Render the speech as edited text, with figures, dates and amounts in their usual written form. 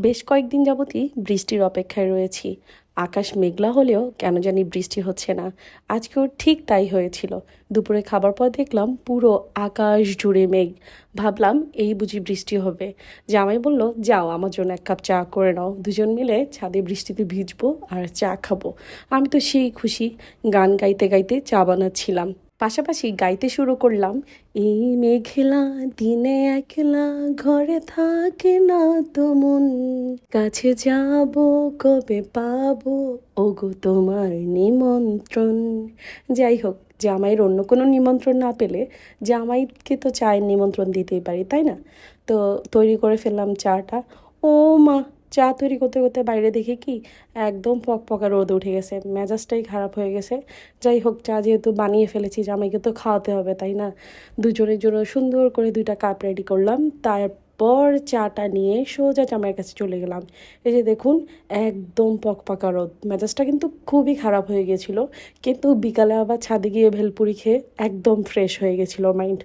বেশ কয়েকদিন যাবতই বৃষ্টির অপেক্ষায় রয়েছি। আকাশ মেঘলা হলেও কেন জানি বৃষ্টি হচ্ছে না। আজকেও ঠিক তাই হয়েছিল। দুপুরে খাবার পর দেখলাম পুরো আকাশ জুড়ে মেঘ। ভাবলাম এই বুঝি বৃষ্টি হবে। জামাই বলল, যাও আমার জন্য এক কাপ চা করে নাও, দুজন মিলে ছাদে বৃষ্টিতে ভিজবো আর চা খাবো। আমি তো সেই খুশি, গান গাইতে গাইতে চা বানাচ্ছিলাম, পাশাপাশি গাইতে শুরু করলাম। এই মেঘলা দিনে একলা ঘরে থাকে না তো মন, কাছে যাব কবে পাবো ওগো তোমার নিমন্ত্রণ। যাই হোক, জামাইয়ের অন্য কোনো নিমন্ত্রণ না পেলে জামাইকে তো চায়ের নিমন্ত্রণ দিতেই পারি, তাই না? তো তৈরি করে ফেললাম চাটা। ও মা, চা তৈরি করতে করতে বাইরে দেখি কি একদম পকপকা রোদ উঠে গেছে, মেজাজটাই খারাপ হয়ে গেছে। যাই হোক, চা যেহেতু বানিয়ে ফেলেছি, জামাইকে তো খাওয়াতে হবে, তাই না? দুজনের জন্য সুন্দর করে দুইটা কাপ রেডি করলাম, তারপর চাটা নিয়ে সোজা জামাইয়ের কাছে চলে গেলাম। এই যে দেখুন, একদম পকপাকা রোদ, মেজাজটা কিন্তু খুবই খারাপ হয়ে গেছিলো। কিন্তু বিকালে আবার ছাদে গিয়ে ভেলপুরি খেয়ে একদম ফ্রেশ হয়ে গেছিলো মাইন্ড।